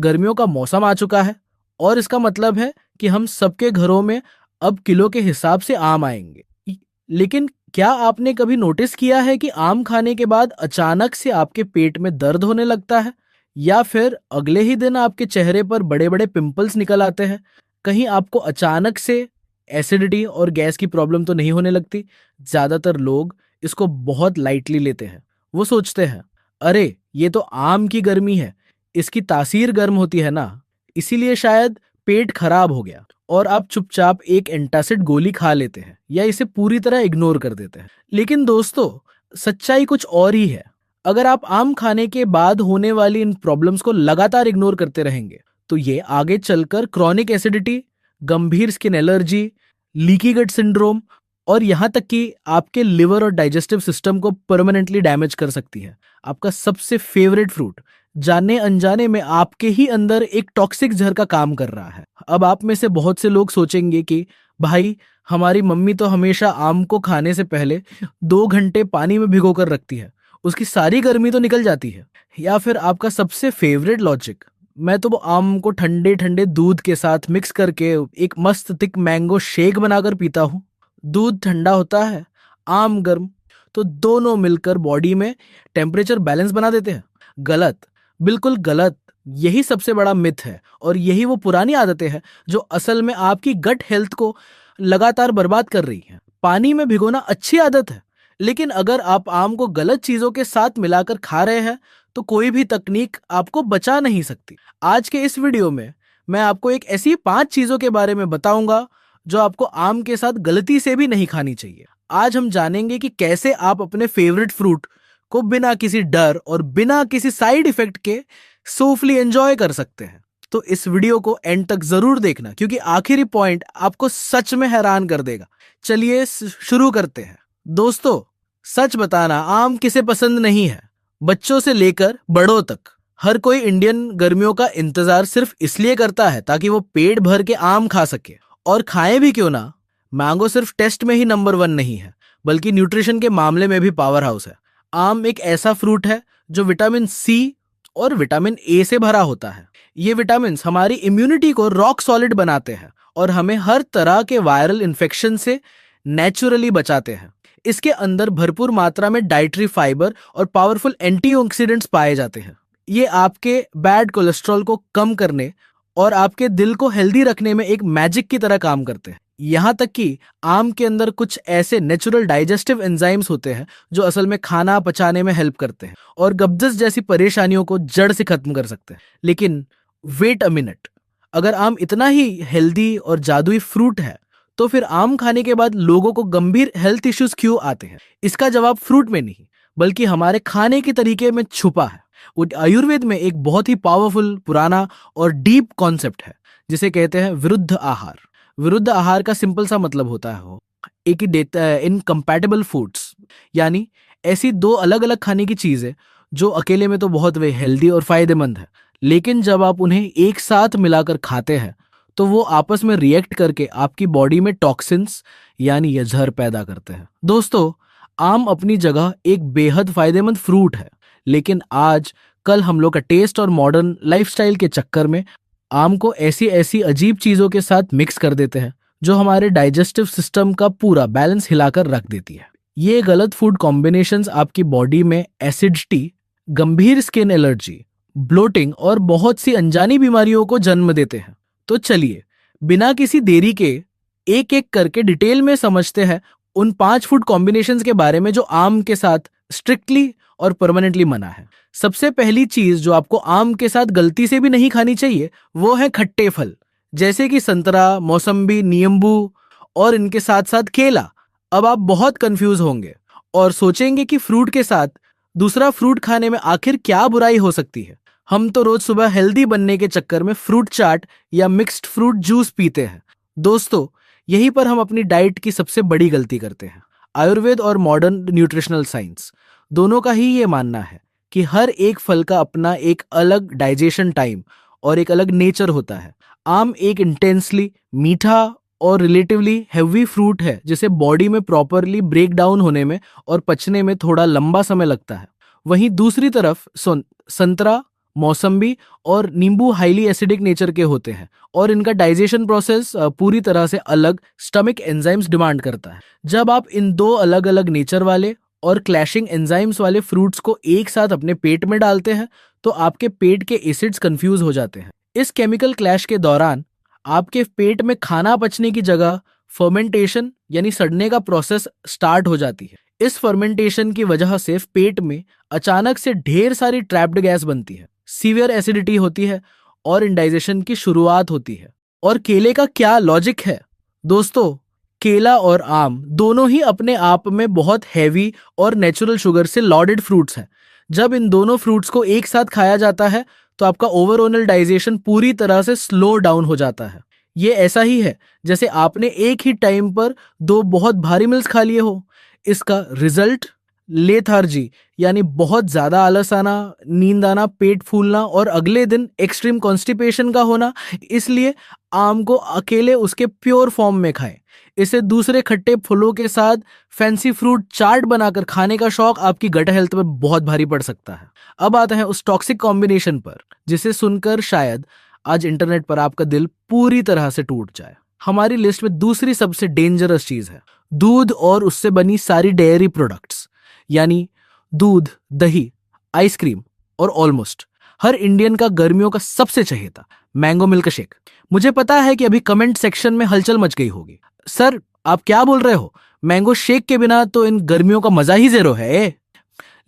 गर्मियों का मौसम आ चुका है और इसका मतलब है कि हम सबके घरों में अब किलो के हिसाब से आम आएंगे। लेकिन क्या आपने कभी नोटिस किया है कि आम खाने के बाद अचानक से आपके पेट में दर्द होने लगता है या फिर अगले ही दिन आपके चेहरे पर बड़े बड़े पिंपल्स निकल आते हैं? कहीं आपको अचानक से एसिडिटी और गैस की प्रॉब्लम तो नहीं होने लगती? ज्यादातर लोग इसको बहुत लाइटली लेते हैं। वो सोचते हैं, अरे ये तो आम की गर्मी है, इसकी तासीर गर्म होती है ना, इसीलिए शायद पेट खराब हो गया, और आप चुपचाप एक एंटासिड गोली खा लेते हैं या इसे पूरी तरह इग्नोर कर देते हैं। लेकिन दोस्तों, सच्चाई कुछ और ही है। अगर आप आम खाने के बाद होने वाली इन प्रॉब्लम्स को लगातार इग्नोर करते रहेंगे तो ये आगे चलकर क्रॉनिक एसिडिटी, गंभीर skin allergy, leaky gut syndrome और यहाँ तक कि आपके लिवर और डाइजेस्टिव सिस्टम को परमानेंटली डैमेज कर सकती है। आपका सबसे फेवरेट फ्रूट जाने अनजाने में आपके ही अंदर एक टॉक्सिक जहर का काम कर रहा है। अब आप में से बहुत से लोग सोचेंगे कि भाई, हमारी मम्मी तो हमेशा आम को खाने से पहले 2 घंटे पानी में भिगो कर रखती है, उसकी सारी गर्मी तो निकल जाती है। या फिर आपका सबसे फेवरेट लॉजिक, मैं तो वो आम को ठंडे ठंडे दूध के साथ मिक्स करके एक मस्त थिक मैंगो शेक बनाकर पीता हूँ। दूध ठंडा होता है, आम गर्म, तो दोनों मिलकर बॉडी में टेम्परेचर बैलेंस बना देते हैं। गलत, बिल्कुल गलत। यही सबसे बड़ा मिथ है और यही वो पुरानी आदतें हैं जो असल में आपकी गट हेल्थ को लगातार बर्बाद कर रही हैं। पानी में भिगोना अच्छी आदत है, लेकिन अगर आप आम को गलत चीजों के साथ मिलाकर खा रहे हैं तो कोई भी तकनीक आपको बचा नहीं सकती। आज के इस वीडियो में मैं आपको एक ऐसी 5 चीजों के बारे में बताऊंगा जो आपको आम के साथ गलती से भी नहीं खानी चाहिए। आज हम जानेंगे कि कैसे आप अपने फेवरेट फ्रूट को बिना किसी डर और बिना किसी साइड इफेक्ट के सोफली एंजॉय कर सकते हैं। तो इस वीडियो को एंड तक जरूर देखना, क्योंकि आखिरी पॉइंट आपको सच में हैरान कर देगा। चलिए शुरू करते हैं। दोस्तों, सच बताना, आम किसे पसंद नहीं है? बच्चों से लेकर बड़ों तक हर कोई इंडियन गर्मियों का इंतजार सिर्फ इसलिए करता है ताकि वो पेट भर के आम खा सके। और खाएं भी क्यों ना, मैंगो सिर्फ टेस्ट में ही नंबर 1 नहीं है, बल्कि न्यूट्रिशन के मामले में भी पावर हाउस है। आम एक ऐसा फ्रूट है जो विटामिन सी और विटामिन ए से भरा होता है। ये विटामिन हमारी इम्यूनिटी को रॉक सॉलिड बनाते हैं और हमें हर तरह के वायरल इन्फेक्शन से नेचुरली बचाते हैं। इसके अंदर भरपूर मात्रा में डाइटरी फाइबर और पावरफुल एंटीऑक्सीडेंट्स पाए जाते हैं। ये आपके बैड कोलेस्ट्रॉल को कम करने और आपके दिल को हेल्दी रखने में एक मैजिक की तरह काम करते हैं। यहाँ तक कि आम के अंदर कुछ ऐसे नेचुरल डाइजेस्टिव एंजाइम्स होते हैं जो असल में खाना पचाने में हेल्प करते हैं और कब्जियत जैसी परेशानियों को जड़ से खत्म कर सकते हैं। लेकिन वेट अ मिनट, अगर आम इतना ही हेल्दी और जादुई फ्रूट है तो फिर आम खाने के बाद लोगों को गंभीर हेल्थ इश्यूज क्यों आते हैं? इसका जवाब फ्रूट में नहीं, बल्कि हमारे खाने के तरीके में छुपा है। आयुर्वेद में एक बहुत ही पावरफुल, पुराना और डीप कॉन्सेप्ट है जिसे कहते हैं विरुद्ध आहार। विरुद्ध आहार का सिंपल सा मतलब होता है एक ही देता है इनकम्पैटिबल फूड्स, यानी ऐसी 2 अलग अलग खाने की चीजें जो अकेले में तो बहुत वे हेल्दी और फायदेमंद है, लेकिन जब आप उन्हें एक साथ मिलाकर खाते हैं तो वो आपस में रिएक्ट करके आपकी बॉडी में टॉक्सिन्स यानी जहर पैदा करते हैं। दोस्तों, आम अपनी जगह एक बेहद फायदेमंद फ्रूट है, लेकिन आज कल हम लोग का टेस्ट और मॉडर्न लाइफस्टाइल के चक्कर में आम को ऐसी ऐसी अजीब चीजों के साथ मिक्स कर देते हैं जो हमारे डाइजेस्टिव सिस्टम का पूरा बैलेंस हिलाकर रख देती है। ये गलत फूड कॉम्बिनेशंस आपकी बॉडी में एसिडिटी, गंभीर स्किन एलर्जी, ब्लोटिंग और बहुत सी अनजानी बीमारियों को जन्म देते हैं। तो चलिए बिना किसी देरी के एक एक करके डिटेल में समझते हैं उन 5 फूड कॉम्बिनेशंस के बारे में जो आम के साथ स्ट्रिक्टली और परमानेंटली मना है। सबसे पहली चीज जो आपको आम के साथ गलती से भी नहीं खानी चाहिए वो है खट्टे फल, जैसे कि संतरा, मौसम्बी, नींबू और इनके साथ साथ केला। अब आप बहुत कंफ्यूज होंगे और सोचेंगे कि फ्रूट के साथ दूसरा फ्रूट खाने में आखिर क्या बुराई हो सकती है। हम तो रोज सुबह हेल्दी बनने के चक्कर में फ्रूट चाट या मिक्स्ड फ्रूट जूस पीते हैं। दोस्तों, यहीं पर हम अपनी डाइट की सबसे बड़ी गलती करते हैं। आयुर्वेद और मॉडर्न न्यूट्रिशनल साइंस दोनों का ही ये मानना है कि हर एक फल का अपना एक अलग डाइजेशन टाइम और एक अलग नेचर होता है। आम एक इंटेंसली मीठा और रिलेटिवली हेवी फ्रूट है जिसे बॉडी में प्रॉपरली ब्रेक डाउन होने में और पचने में थोड़ा लंबा समय लगता है। वहीं दूसरी तरफ संतरा, मौसम्बी और नींबू हाईली एसिडिक नेचर के होते हैं और इनका डाइजेशन प्रोसेस पूरी तरह से अलग स्टमक एंजाइम्स डिमांड करता है। जब आप इन दो अलग अलग नेचर वाले और क्लैशिंग एंजाइम्स वाले फ्रूट्स को एक साथ अपने पेट में डालते हैं तो आपके पेट के एसिड्स कंफ्यूज हो जाते हैं। इस केमिकल क्लैश के दौरान आपके पेट में खाना पचने की जगह फर्मेंटेशन यानी सड़ने का प्रोसेस स्टार्ट हो जाती है। इस फर्मेंटेशन की वजह से पेट में अचानक से ढेर सारी ट्रैप्ड गैस बनती है, सीवियर एसिडिटी होती है और इंडाइजेशन की शुरुआत होती है। और केले का क्या लॉजिक है दोस्तों, केला और आम दोनों ही अपने आप में बहुत हैवी और नेचुरल शुगर से लॉडेड फ्रूट्स हैं। जब इन दोनों फ्रूट्स को एक साथ खाया जाता है तो आपका ओवरऑल डाइजेशन पूरी तरह से स्लो डाउन हो जाता है। ये ऐसा ही है जैसे आपने एक ही टाइम पर दो बहुत भारी मील्स खा लिए हो। इसका रिजल्ट लेथार्जी यानी बहुत ज्यादा आलस आना, नींद आना, पेट फूलना और अगले दिन एक्सट्रीम कॉन्स्टिपेशन का होना। इसलिए आम को अकेले उसके प्योर फॉर्म में खाएं। इसे दूसरे खट्टे फलों के साथ फैंसी फ्रूट चाट बनाकर खाने का शौक आपकी गट हेल्थ पर बहुत भारी पड़ सकता है। अब आते हैं उस टॉक्सिक कॉम्बिनेशन पर जिसे सुनकर शायद आज इंटरनेट पर आपका दिल पूरी तरह से टूट जाए। हमारी लिस्ट में दूसरी सबसे डेंजरस चीज है दूध और उससे बनी सारी डेयरी प्रोडक्ट्स, यानी दूध, दही, आइसक्रीम और ऑलमोस्ट हर इंडियन का गर्मियों का सबसे चहेता मैंगो मिल्क शेक। मुझे पता है कि अभी कमेंट सेक्शन में हलचल मच गई होगी, सर आप क्या बोल रहे हो, मैंगो शेक के बिना तो इन गर्मियों का मजा ही जीरो है।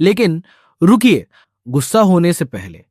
लेकिन रुकिए, गुस्सा होने से पहले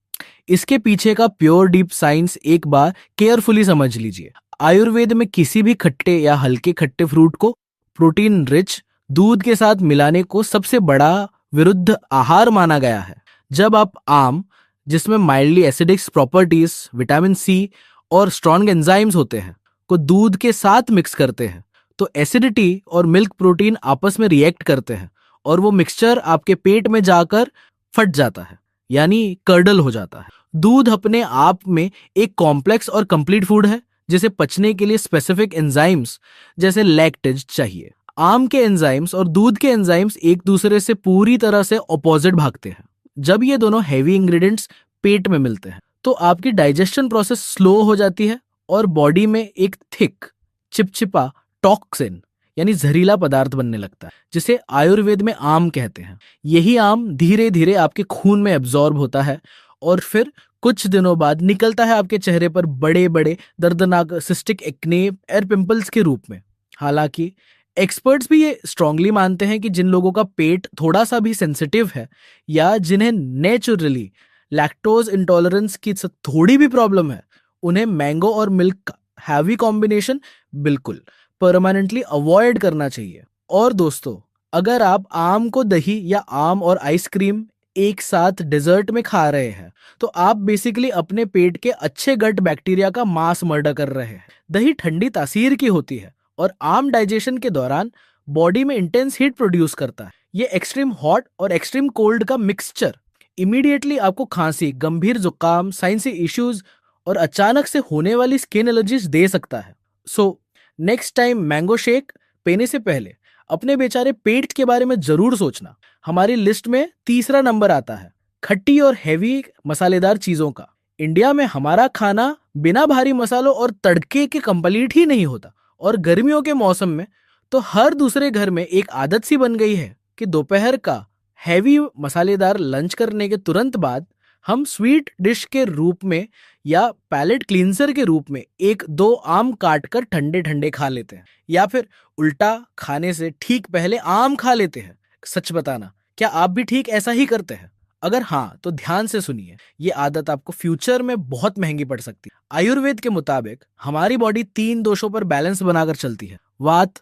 इसके पीछे का प्योर डीप साइंस एक बार केयरफुली समझ लीजिए। आयुर्वेद में किसी भी खट्टे या हल्के खट्टे फ्रूट को प्रोटीन रिच दूध के साथ मिलाने को सबसे बड़ा विरुद्ध आहार माना गया है। जब आप आम, जिसमें mildly acidic properties, vitamin C और स्ट्रॉन्ग एंजाइम्स होते हैं, को दूध के साथ मिक्स करते हैं तो एसिडिटी और मिल्क प्रोटीन आपस में रिएक्ट करते हैं और वो मिक्सचर आपके पेट में जाकर फट जाता है, यानी कर्डल हो जाता है। दूध अपने आप में एक कॉम्प्लेक्स और कंप्लीट फूड है जिसे पचने के लिए स्पेसिफिक एंजाइम्स जैसे लैक्टेज चाहिए। आम के एंजाइम्स और दूध के एंजाइम्स एक दूसरे से पूरी तरह से ऑपोजिट भागते हैं। जब ये दोनों हैवी इंग्रेडिएंट्स पेट में मिलते हैं तो आपकी डाइजेशन प्रोसेस स्लो हो जाती है और बॉडी में एक थिक चिपचिपा टॉक्सिन यानी जहरीला पदार्थ बनने लगता है जिसे आयुर्वेद में आम कहते हैं। यही आम धीरे धीरे आपके खून में एब्जॉर्ब होता है और फिर कुछ दिनों बाद निकलता है आपके चेहरे पर बड़े बड़े दर्दनाक सिस्टिक एक्ने और पिंपल्स के रूप में। हालांकि एक्सपर्ट्स भी ये स्ट्रांगली मानते हैं कि जिन लोगों का पेट थोड़ा सा भी सेंसिटिव है या जिन्हें नेचुरली लैक्टोज इंटॉलरेंस की थोड़ी भी प्रॉब्लम है, उन्हें मैंगो और मिल्क का हैवी कॉम्बिनेशन बिल्कुल परमानेंटली अवॉइड करना चाहिए। और दोस्तों, अगर आप आम को दही या आम और आइसक्रीम एक साथ डेजर्ट में खा रहे हैं तो आप बेसिकली अपने पेट के अच्छे गट बैक्टीरिया का मास मर्डर कर रहे हैं। दही ठंडी तासीर की होती है और आम डाइजेशन के दौरान बॉडी में इंटेंस हीट प्रोड्यूस करता है। ये एक्सट्रीम हॉट और एक्सट्रीम कोल्ड का मिक्सचर इमीडिएटली आपको खांसी, गंभीर जुकाम, साइंसी इश्यूज और अचानक से होने वाली स्किन एलर्जीज दे सकता है। So next time mango shake पीने से पहले अपने बेचारे पेट के बारे में जरूर सोचना। हमारी लिस्ट में तीसरा नंबर आता है खट्टी और हैवी मसालेदार चीजों का। इंडिया में हमारा खाना बिना भारी मसालों और तड़के के कंप्लीट ही नहीं होता और गर्मियों के मौसम में तो हर दूसरे घर में एक आदत सी बन गई है कि दोपहर का हैवी मसालेदार लंच करने के तुरंत बाद हम स्वीट डिश के रूप में या पैलेट क्लींसर के रूप में एक दो आम काट कर ठंडे ठंडे खा लेते हैं, या फिर उल्टा खाने से ठीक पहले आम खा लेते हैं। सच बताना, क्या आप भी ठीक ऐसा ही करते हैं? अगर हाँ तो ध्यान से सुनिए, ये आदत आपको फ्यूचर में बहुत महंगी पड़ सकती है। आयुर्वेद के मुताबिक हमारी बॉडी 3 दोषों पर बैलेंस बनाकर चलती है, वात,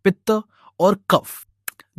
पित्त और कफ।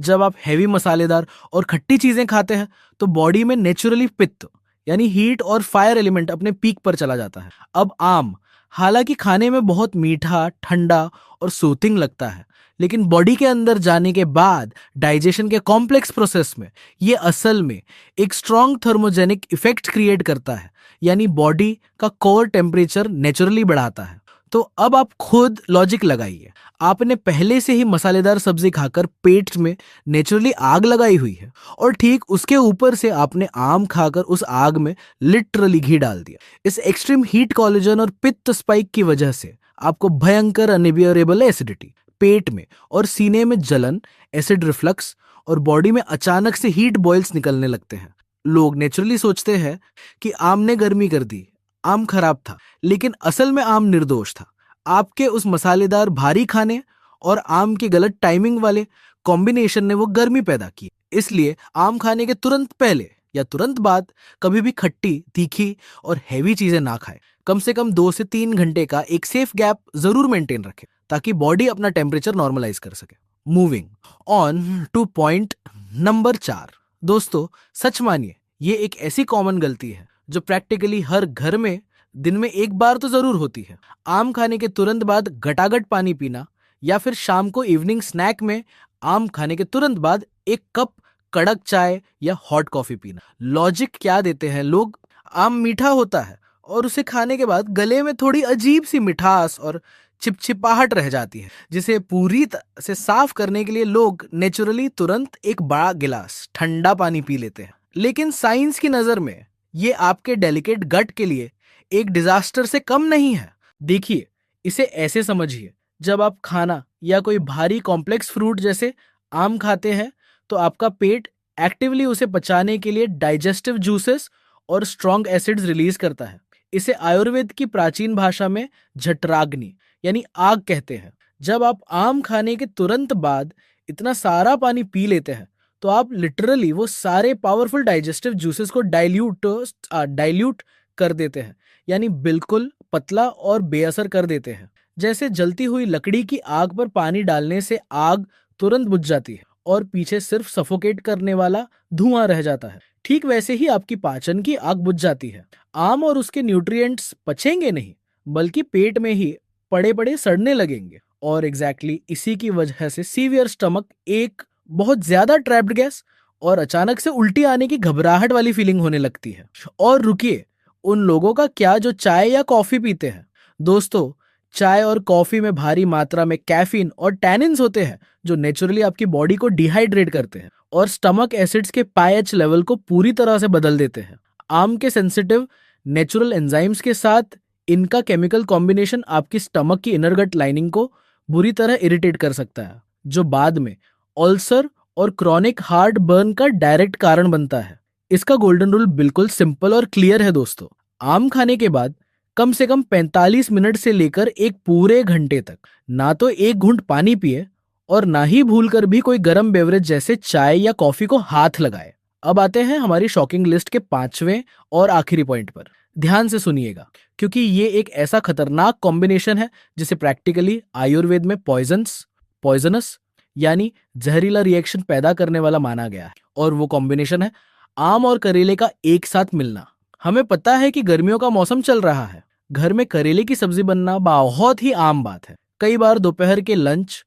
जब आप हैवी मसालेदार और खट्टी चीजें खाते हैं तो बॉडी में नेचुरली पित्त यानी हीट और फायर एलिमेंट अपने पीक पर चला जाता है। अब आम हालांकि खाने में बहुत मीठा, ठंडा और सूथिंग लगता है, लेकिन बॉडी के अंदर जाने के बाद डाइजेशन के कॉम्प्लेक्स प्रोसेस में ये असल में एक स्ट्रॉन्ग थर्मोजेनिक इफेक्ट क्रिएट करता है, यानी बॉडी का कोर टेम्परेचर नेचुरली बढ़ाता है। तो अब आप खुद लॉजिक लगाइए। आपने पहले से ही मसालेदार सब्जी खाकर पेट में नेचुरली आग लगाई हुई है, और ठीक उसके ऊपर से आपने आम खाकर उस आग में लिटरली घी डाल दिया। इस एक्सट्रीम हीट, कोलेजन और पित्त स्पाइक की वजह से आपको भयंकर अनबियरेबल एसिडिटी, पेट में और सीने में जलन, एसिड रिफ्लक्स और बॉडी में अचानक से हीट बॉयल्स निकलने लगते हैं। लोग नेचुरली सोचते हैं कि आम ने गर्मी कर दी, आम खराब था, लेकिन असल में आम निर्दोष था। आपके उस मसालेदार भारी खाने और आम की गलत टाइमिंग वाले कॉम्बिनेशन ने वो गर्मी पैदा की। इसलिए आम खाने के तुरंत पहले या तुरंत बाद कभी भी खट्टी, तीखी और हैवी चीजें ना खाएं। कम से कम 2 से 3 घंटे का एक सेफ गैप जरूर मेंटेन रखें, ताकि बॉडी अपना टेम्परेचर नॉर्मलाइज कर सके। Moving on two point number 4। दोस्तों, सच मानिए, ये एक ऐसी कॉमन गलती है जो प्रैक्टिकली हर घर में दिन में एक बार तो जरूर होती है। आम खाने के तुरंत बाद गटागट पानी पीना, या फिर शाम को इवनिंग स्नैक में आम खाने के तुरंत बाद एक कप कड़क चाय या हॉट कॉफी पीना। लॉजिक क्या देते हैं लोग? आम मीठा होता है और उसे खाने के बाद गले में थोड़ी अजीब सी मिठास और चिपचिपाहट रह जाती है, जिसे पूरी तरह से साफ करने के लिए लोग नेचुरली तुरंत एक बड़ा गिलास ठंडा पानी पी लेते हैं। लेकिन साइंस की नजर में ये आपके डेलिकेट गट के लिए एक डिजास्टर से कम नहीं है। देखिए, इसे ऐसे समझिए, जब आप खाना या कोई भारी कॉम्प्लेक्स फ्रूट जैसे आम खाते हैं तो आपका पेट एक्टिवली उसे पचाने के लिए डाइजेस्टिव जूसेस और स्ट्रॉन्ग एसिड्स रिलीज करता है। इसे आयुर्वेद की प्राचीन भाषा में जठराग्नि यानी आग कहते हैं। जब आप आम खाने के तुरंत बाद इतना सारा पानी पी लेते हैं तो आप लिटरली वो सारे पावरफुल डाइजेस्टिव जूसेस को डाइल्यूट कर देते हैं, यानी बिल्कुल पतला और बेअसर कर देते हैं। जैसे जलती हुई लकड़ी की आग पर पानी डालने से आग तुरंत बुझ जाती है और पीछे सिर्फ सफोकेट करने वाला धुआं रह जाता है, ठीक वैसे ही आपकी पाचन की आग बुझ जाती है। आम और उसके न्यूट्रिएंट्स पचेंगे नहीं, बल्कि पेट में ही पड़े पड़े सड़ने लगेंगे। और एग्जैक्टली इसी की वजह से सीवियर स्टमक एक, बहुत ज्यादा ट्रैप्ड गैस और अचानक से उल्टी आने की घबराहट वाली फीलिंग होने लगती है। और रुकिए, उन लोगों का क्या जो चाय या कॉफी पीते हैं? दोस्तों, चाय और कॉफी में भारी मात्रा में कैफीन और टैनिन्स होते हैं जो नेचुरली आपकी बॉडी को डिहाइड्रेट करते हैं और स्टमक एसिड्स के pH लेवल को पूरी तरह से बदल देते हैं। आम के सेंसिटिव नेचुरल एंजाइम्स के साथ इनका केमिकल कॉम्बिनेशन आपकी स्टमक की इनर गट लाइनिंग को बुरी तरह इरिटेट कर सकता है, जो बाद में अल्सर और क्रॉनिक हार्ट बर्न का डायरेक्ट कारण बनता है। इसका गोल्डन रूल बिल्कुल सिंपल और क्लियर है दोस्तों। आम खाने के बाद कम से कम 45 मिनट से लेकर एक पूरे घंटे तक ना तो एक घूंट पानी पिए और ना ही भूलकर भी कोई गर्म बेवरेज जैसे चाय या कॉफी को हाथ लगाए। अब आते हैं हमारी शॉकिंग लिस्ट के 5वें और आखिरी पॉइंट पर। ध्यान से सुनिएगा, क्योंकि ये एक ऐसा खतरनाक कॉम्बिनेशन है जिसे प्रैक्टिकली आयुर्वेद में पॉइजनस यानी जहरीला रिएक्शन पैदा करने वाला माना गया है। और वो कॉम्बिनेशन है आम और करेले का एक साथ मिलना। हमें पता है कि गर्मियों का मौसम चल रहा है, घर में करेले की सब्जी बनना बहुत ही आम बात है। कई बार दोपहर के लंच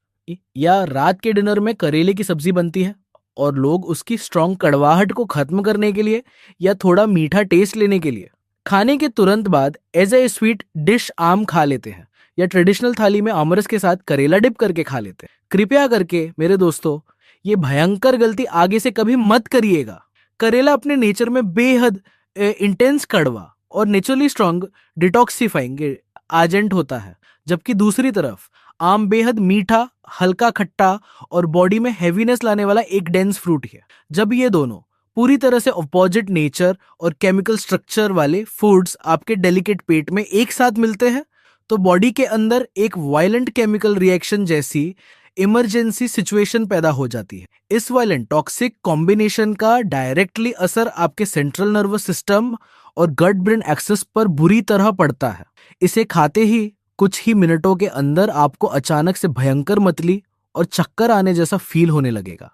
या रात के डिनर में करेले की सब्जी बनती है और लोग उसकी स्ट्रॉन्ग कड़वाहट को खत्म करने के लिए या थोड़ा मीठा टेस्ट लेने के लिए खाने के तुरंत बाद एज ए स्वीट डिश आम खा लेते हैं, या ट्रेडिशनल थाली में आमरस के साथ करेला डिप करके खा लेते हैं। कृपया करके मेरे दोस्तों, ये भयंकर गलती आगे से कभी मत करिएगा। करेला अपने नेचर में बेहद इंटेंस कड़वा और नेचुरली स्ट्रॉन्ग डिटॉक्सिफाइंग एजेंट होता है, जबकि दूसरी तरफ आम बेहद मीठा, हल्का खट्टा और बॉडी में हैवीनेस लाने वाला एक डेंस फ्रूट है। जब ये दोनों पूरी तरह से अपोजिट नेचर और केमिकल स्ट्रक्चर वाले फूड्स आपके डेलिकेट पेट में एक साथ मिलते हैं तो बॉडी के अंदर एक वायलेंट केमिकल रिएक्शन जैसी इमरजेंसी सिचुएशन पैदा हो जाती है। इस वायलेंट टॉक्सिक कॉम्बिनेशन का डायरेक्टली असर आपके सेंट्रल नर्वस सिस्टम और गट ब्रेन एक्सेस पर बुरी तरह पड़ता है। इसे खाते ही कुछ ही मिनटों के अंदर आपको अचानक से भयंकर मतली और चक्कर आने जैसा फील होने लगेगा।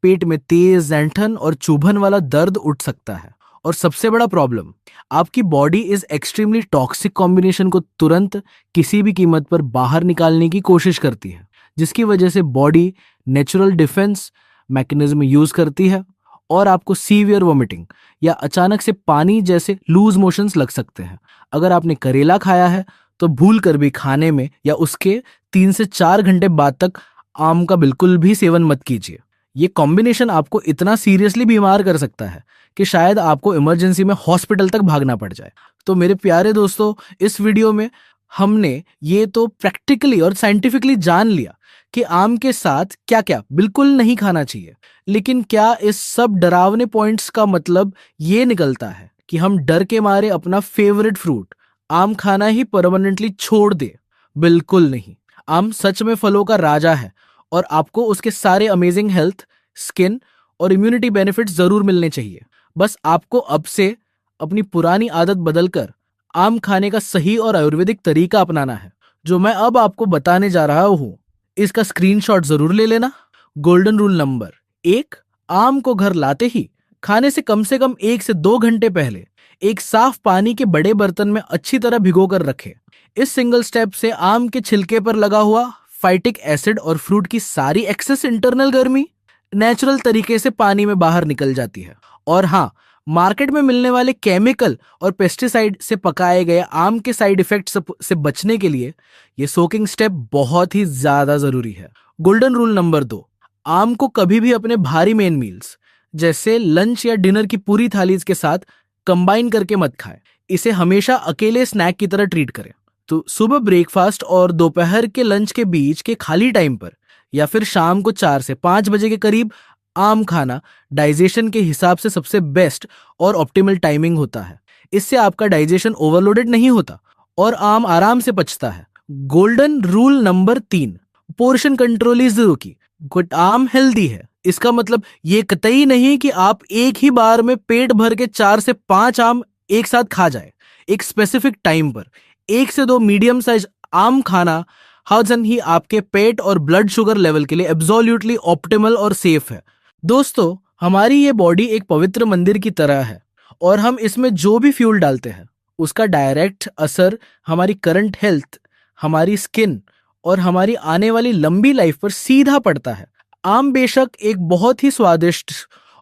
पेट में तेज ऐंठन और चुभन वाला दर्द उठ सकता है। और सबसे बड़ा प्रॉब्लम, आपकी बॉडी इस एक्सट्रीमली टॉक्सिक कॉम्बिनेशन को तुरंत किसी भी कीमत पर बाहर निकालने की कोशिश करती है, जिसकी वजह से body natural defence mechanism use करती है और आपको सीवियर वोमिटिंग या अचानक से पानी जैसे लूज मोशंस लग सकते हैं। अगर आपने करेला खाया है तो भूल कर भी खाने में या उसके 3 से 4 घंटे बाद तक आम का बिल्कुल भी सेवन मत कीजिए। ये कॉम्बिनेशन आपको इतना सीरियसली बीमार कर सकता है कि शायद आपको इमरजेंसी में हॉस्पिटल तक भागना पड़ जाए। तो मेरे प्यारे दोस्तों, इस वीडियो में हमने ये तो प्रैक्टिकली और साइंटिफिकली जान लिया कि आम के साथ क्या क्या बिल्कुल नहीं खाना चाहिए, लेकिन क्या इस सब डरावने पॉइंट्स का मतलब ये निकलता है कि हम डर के मारे अपना फेवरेट फ्रूट आम खाना ही परमानेंटली छोड़ दे? बिल्कुल नहीं। आम सच में फलों का राजा है और आपको उसके सारे अमेजिंग हेल्थ, स्किन और इम्यूनिटी बेनिफिट्स जरूर मिलने चाहिए। बस आपको अब से अपनी पुरानी आदत बदलकर आम खाने का सही और आयुर्वेदिक तरीका अपनाना है, जो मैं अब आपको बताने जा रहा हूं। इसका स्क्रीनशॉट जरूर ले लेना। गोल्डन रूल नंबर 1, आम को घर लाते ही खाने से कम 1 से 2 घंटे पहले एक साफ पानी के बड़े बर्तन में अच्छी तरह भिगो कर रखें। इस सिंगल स्टेप से आम के छिलके पर लगा हुआ फाइटिक एसिड और फ्रूट की सारी एक्सेस इंटरनल गर्मी नेचुरल तरीके से पानी में बाहर निकल जाती है। और हाँ, मार्केट में मिलने वाले केमिकल और पेस्टिसाइड से पकाए गए आम के साइड इफेक्ट्स से बचने के लिए ये सोकिंग स्टेप बहुत ही ज्यादा जरूरी है। गोल्डन रूल नंबर 2, आम को कभी भी अपने भारी मेन मील्स जैसे लंच या डिनर की पूरी थाली के साथ कंबाइन करके मत खाएं। इसे हमेशा अकेले स्नैक की तरह ट्रीट करें। तो सुबह ब्रेकफास्ट और दोपहर के लंच के बीच के खाली टाइम पर या फिर शाम को 4 से 5 बजे के करीब आम खाना डाइजेशन के हिसाब से सबसे बेस्ट और ऑप्टिमल टाइमिंग होता है। इससे आपका डाइजेशन ओवरलोडेड नहीं होता और आम आराम से पचता है। Golden rule number 3, portion control is the key. Good आम हेल्दी है, इसका मतलब ये कतई नहीं कि आप एक ही बार में पेट भर के 4 से 5 आम एक साथ खा जाए। एक स्पेसिफिक टाइम पर 1 से 2 मीडियम साइज आम खाना हजन ही आपके पेट और ब्लड शुगर लेवल के लिए एब्सोल्युटली ऑप्टिमल और सेफ है। दोस्तों, हमारी ये बॉडी एक पवित्र मंदिर की तरह है और हम इसमें जो भी फ्यूल डालते हैं उसका डायरेक्ट असर हमारी करंट हेल्थ, हमारी स्किन और हमारी आने वाली लंबी लाइफ पर सीधा पड़ता है। आम बेशक एक बहुत ही स्वादिष्ट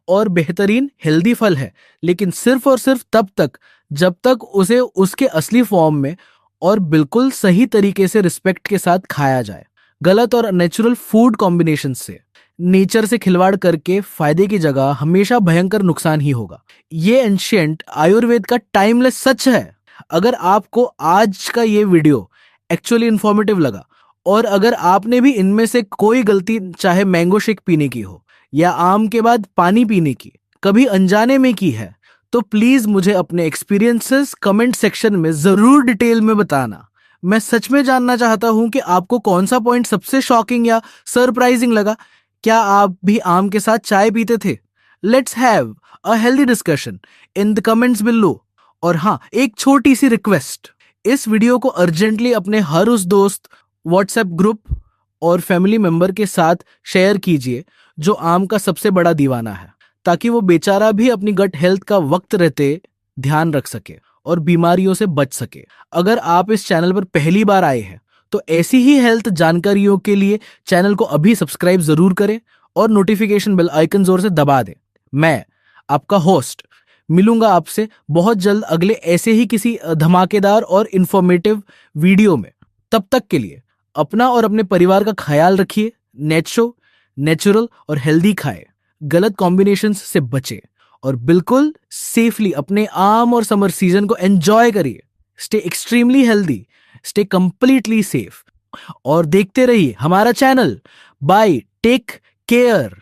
और बेहतरीन हेल्दी फल है, लेकिन सिर्फ और सिर्फ तब तक जब तक उसे उसके असली फॉर्म में और बिल्कुल सही तरीके से रिस्पेक्ट के साथ खाया जाए। गलत और नेचुरल फूड कॉम्बिनेशन से, नेचर से खिलवाड़ करके फायदे की जगह हमेशा भयंकर नुकसान ही होगा। ये एंशिएंट आयुर्वेद का टाइमलेस सच है। अगर आपको आज का ये वीडियो एक्चुअली इंफॉर्मेटिव लगा और अगर आपने भी इनमें से कोई गलती, चाहे मैंगो शेक पीने की हो या आम के बाद पानी पीने की, कभी अनजाने में की है, तो प्लीज मुझे अपने एक्सपीरियंसेस कमेंट सेक्शन में जरूर डिटेल में बताना। मैं सच में जानना चाहता हूं कि आपको कौन सा पॉइंट सबसे शॉकिंग या सरप्राइजिंग लगा। क्या आप भी आम के साथ चाय पीते थे? Let's have a healthy discussion in the comments below. और हाँ, एक छोटी सी रिक्वेस्ट, इस वीडियो को अर्जेंटली अपने हर उस दोस्त, व्हाट्सएप ग्रुप और फैमिली मेंबर के साथ शेयर कीजिए जो आम का सबसे बड़ा दीवाना है, ताकि वो बेचारा भी अपनी गट हेल्थ का वक्त रहते ध्यान रख सके और बीमारियों से बच सके। अगर आप इस चैनल पर पहली बार आए हैं तो ऐसी ही हेल्थ जानकारियों के लिए चैनल को अभी सब्सक्राइब जरूर करें और नोटिफिकेशन बेल आइकन जोर से दबा दें। मैं आपका होस्ट मिलूंगा आपसे बहुत जल्द अगले ऐसे ही किसी धमाकेदार और इंफॉर्मेटिव वीडियो में। तब तक के लिए अपना और अपने परिवार का ख्याल रखिए। नेचुरल और हेल्दी खाए, गलत कॉम्बिनेशंस से बचे और बिल्कुल सेफली अपने आम और समर सीजन को एंजॉय करिए। Stay extremely healthy, stay completely safe और देखते रहिए हमारा चैनल। Bye, take care.